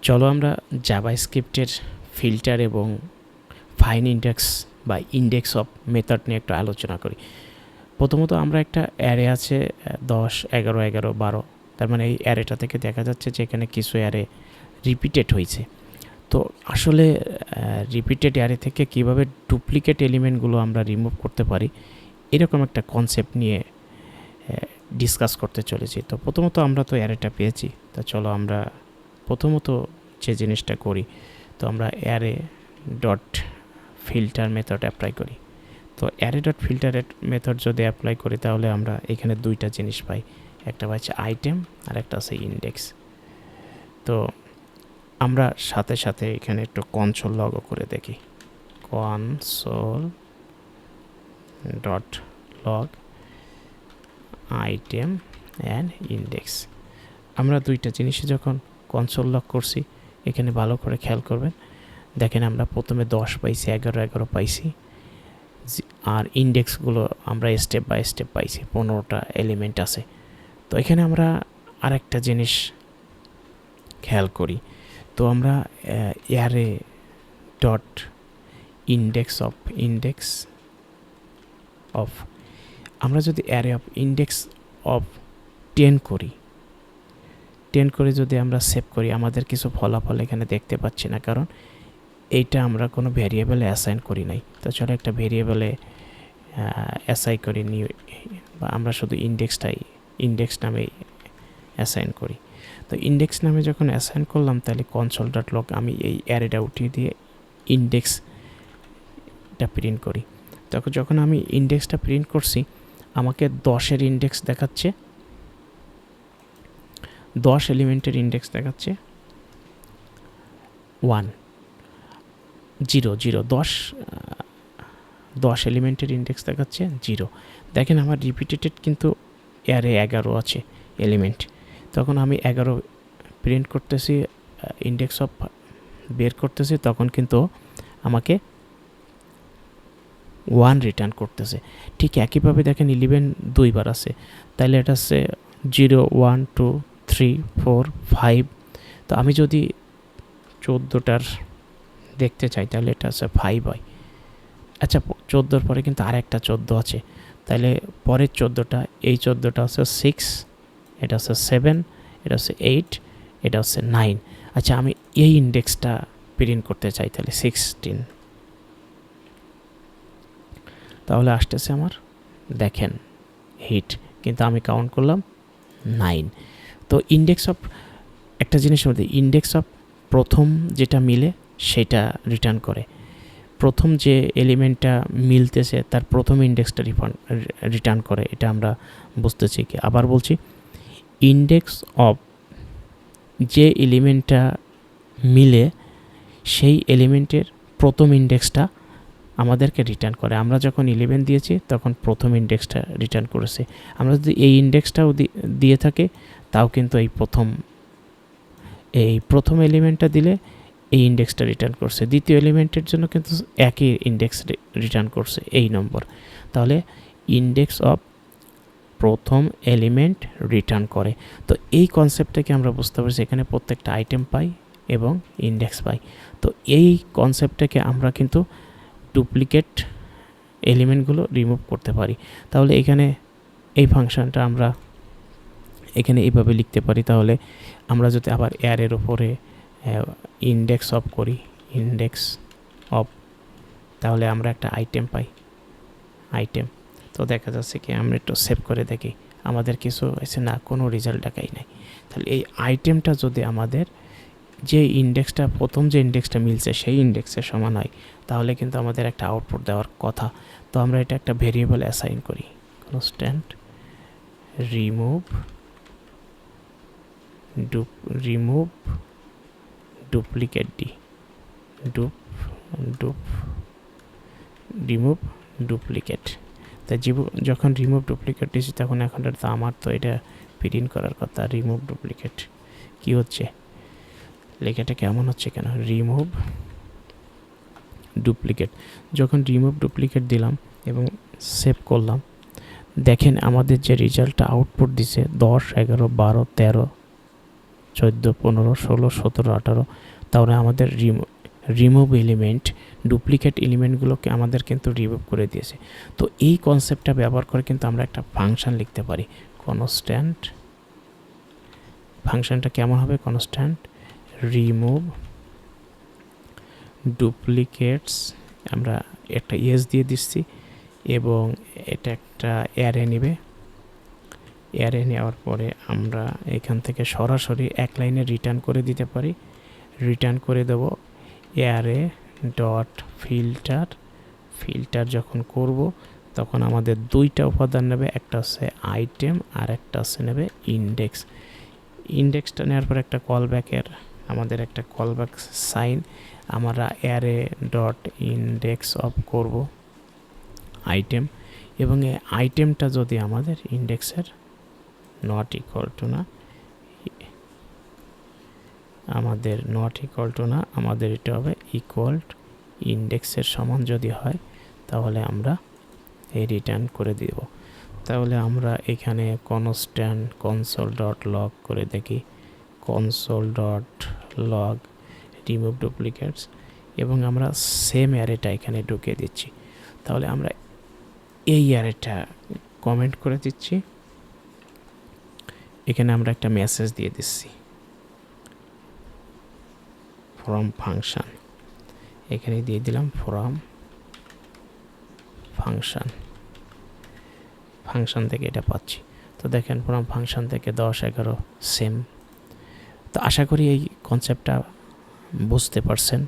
চলো আমরা জাভাস্ক্রিপ্টের ফিল্টার এবং ফাইন ইন্ডেক্স বা ইন্ডেক্স অফ মেথড নিয়ে একটু আলোচনা করি। প্রথমত আমরা একটা অ্যারে আছে 10, 11, 11, 12, তার মানে এই অ্যারেটা থেকে দেখা যাচ্ছে যে এখানে কিছু অ্যারে রিপিটেড হয়েছে। তো আসলে রিপিটেড অ্যারে থেকে কিভাবে ডুপ্লিকেট এলিমেন্টগুলো আমরা রিমুভ করতে পারি এরকম একটা কনসেপ্ট নিয়ে ডিসকাস করতে চলেছি। তো প্রথমত আমরা তো অ্যারেটা পেয়েছি, তা চলো আমরা প্রথমত যে জিনিসটা করি, তো আমরা array dot filter method apply করি। তো অ্যারে ডট ফিল্টারের মেথড যদি অ্যাপ্লাই করি তাহলে আমরা এখানে দুইটা জিনিস পাই, একটা পাচ্ছি আইটেম আর একটা আছে ইন্ডেক্স। তো আমরা সাথে সাথে এখানে একটু কনসোল লগও করে দেখি, console dot log item and index. আমরা দুইটা জিনিসে যখন কনসোল লগ করছি, এখানে ভালো করে খেয়াল করবেন, দেখেন আমরা প্রথমে 10 পাইছি, 11, 11 পাইছি, আর ইন্ডেক্সগুলো আমরা স্টেপ বাই স্টেপ পাইছি, 15টা এলিমেন্ট আছে। তো এখানে আমরা আরেকটা জিনিস খেয়াল করি, তো আমরা অ্যারে ডট ইন্ডেক্স অফ আমরা যদি অ্যারে অফ ইন্ডেক্স অফ 10 করি, 10 করে যদি আমরা সেভ করি, আমাদের কিছু ফলাফল এখানে দেখতে পাচ্ছি না, কারণ এইটা আমরা কোনো ভ্যারিয়েবলে অ্যাসাইন করি নাই। তো চলো একটা ভ্যারিয়েবলে অ্যাসাইন করি নিউ, বা আমরা শুধু ইন্ডেক্স নামে অ্যাসাইন করি। তো ইন্ডেক্স নামে যখন অ্যাসাইন করলাম, তাহলে কনসোল ডট লগ আমি এই অ্যারেটা উঠিয়ে দিয়ে ইন্ডেক্সটা প্রিন্ট করি। তখন যখন আমি ইন্ডেক্সটা প্রিন্ট করছি, আমাকে 10-এর ইন্ডেক্স দেখাচ্ছে, 10 এলিমেন্টের ইন্ডেক্স দেখাচ্ছে 1, 0, 0, 10 এলিমেন্টের ইন্ডেক্স দেখাচ্ছে 0। দেখেন আমার রিপিটেড কিন্তু অ্যারে 11 আছে এলিমেন্ট। তখন আমি 11 প্রিন্ট করতেছি, ইন্ডেক্স অফ বের করতেছি, তখন কিন্তু আমাকে 1 রিটার্ন করতেছে। ঠিক একইভাবে দেখেন 11 দুইবার আছে, তাহলে এটা হচ্ছে 0, 1, 2, 3, 4, 5। তো আমি যদি 14টার দেখতে চাই তাহলে এটা হচ্ছে 5 হয়। আচ্ছা, 14-র পরে কিন্তু আর একটা 14 আছে, তাহলে পরের 14টা, এই 14টা হচ্ছে 6, এটা হচ্ছে 7, এটা হচ্ছে 8, এটা হচ্ছে 9। আচ্ছা, আমি এই ইন্ডেক্সটা প্রিন্ট করতে চাই, তাহলে 16, তাহলে আসতেছে আমার, দেখেন হিট, কিন্তু আমি কাউন্ট করলাম 9। তো ইন্ডেক্স অফ একটা জিনিসের মধ্যে ইন্ডেক্স অফ প্রথম যেটা মিলে সেটা রিটার্ন করে, প্রথম যে এলিমেন্টটা মিলতেছে তার প্রথম ইন্ডেক্সটা রিটার্ন করে, এটা আমরা বুঝতেছি কি। আবার বলছি, ইন্ডেক্স অফ যে এলিমেন্টটা মিলে সেই এলিমেন্টের প্রথম ইন্ডেক্সটা আমাদেরকে রিটার্ন করে। আমরা যখন 11 দিয়েছি তখন প্রথম ইন্ডেক্সটা রিটার্ন করেছে। আমরা যদি এই ইন্ডেক্সটাও দিয়ে থাকে, তাও কিন্তু এই প্রথম এলিমেন্টটা দিলে এই ইন্ডেক্সটা রিটার্ন করছে, দ্বিতীয় এলিমেন্টের জন্য কিন্তু একই ইন্ডেক্স রিটার্ন করছে, এই নম্বর। তাহলে ইন্ডেক্স অফ প্রথম এলিমেন্ট রিটার্ন করে। তো এই কনসেপ্টটাকে আমরা বুঝতে পারছি, এখানে প্রত্যেকটা আইটেম পাই এবং ইন্ডেক্স পাই। তো এই কনসেপ্টটাকে আমরা কিন্তু ডুপ্লিকেট এলিমেন্টগুলো রিমুভ করতে পারি। তাহলে এখানে এই ফাংশনটা আমরা এখানে এইভাবে লিখতে পারি। তাহলে আমরা যদি আবার অ্যারের উপরে ইন্ডেক্স অফ করি, ইন্ডেক্স অফ, তাহলে আমরা একটা আইটেম পাই, আইটেম। তো দেখা যাচ্ছে কি, আমরা একটু সেভ করে দেখি, আমাদের কিছু হয়েছে না, কোনো রেজাল্ট দেখাই নাই। তাহলে এই আইটেমটা যদি আমাদের যে ইন্ডেক্সটা, প্রথম যে ইন্ডেক্সটা মিলছে সেই ইন্ডেক্সের সমান হয়, তাহলে কিন্তু আমাদের একটা আউটপুট দেওয়ার কথা। তো আমরা এটা একটা ভেরিয়েবল অ্যাসাইন করি, constant remove duplicate remove duplicate. তা যখন রিমুভ ডুপ্লিকেট দিয়েছি, তখন এখন তো আমার তো এটা প্রিন্ট করার কথা, রিমুভ ডুপ্লিকেট। কি হচ্ছে, লেখাটা কেমন হচ্ছে কেন, রিমুভ ডুপ্লিকেট। যখন রিমুভ ডুপ্লিকেট দিলাম এবং সেভ করলাম, দেখেন আমাদের যে রেজাল্টটা আউটপুট দিছে 10, 11, 12, 13, 14, 15, 16, 17, 18, তাহলে আমাদের রিমুভ এলিমেন্ট, ডুপ্লিকেট এলিমেন্টগুলোকে আমাদের কিন্তু রিমুভ করে দিয়েছে। তো এই কনসেপ্টটা ব্যবহার করে কিন্তু আমরা একটা ফাংশন লিখতে পারি, কনস্ট্যান্ট। ফাংশনটা কেমন হবে? কনস্ট্যান্ট রিমুভ ডুপ্লিকেটস, আমরা একটা ইয়েস দিয়ে দিচ্ছি এবং এটা একটা অ্যারে নেবে। অ্যারে নেওয়ার পরে আমরা এখান থেকে সরাসরি এক লাইনে রিটার্ন করে দিতে পারি। রিটার্ন করে দেব অ্যারে ডট ফিল্টার। ফিল্টার যখন করব তখন আমাদের দুইটা উপাদান নেবে, একটা হচ্ছে আইটেম আর একটা হচ্ছে নেবে ইন্ডেক্স। ইন্ডেক্সটা নেওয়ার পর একটা কলব্যাকের, আমাদের একটা কলব্যাক সাইন, আমরা অ্যারে ডট ইন্ডেক্স অফ করব আইটেম, এবং এই আইটেমটা যদি আমাদের ইন্ডেক্সের নট ইকুয়াল টু না, আমাদের নট ইকুয়াল টু না, আমাদের এটা হবে ইকুয়াল ইন্ডেক্সের সমান যদি হয় তাহলে আমরা এই রিটার্ন করে দিব। তাহলে আমরা এখানে কনস্ট্যান্ট কনসোল ডট লগ করে দেখি, console dot log remove duplicates, এবং আমরা সেম অ্যারেটা এখানে ঢুকিয়ে দিচ্ছি। তাহলে আমরা এই অ্যারেটা কমেন্ট করে দিচ্ছি, এখানে আমরা একটা মেসেজ দিয়ে দিচ্ছি ফ্রম ফাংশন, এখানে দিয়ে দিলাম ফ্রম ফাংশন। ফাংশন থেকে এটা পাচ্ছি। তো দেখেন ফ্রম ফাংশন থেকে 10, 11 সেম। তো আশা করি এই কনসেপ্টটা বুঝতে পারছেন।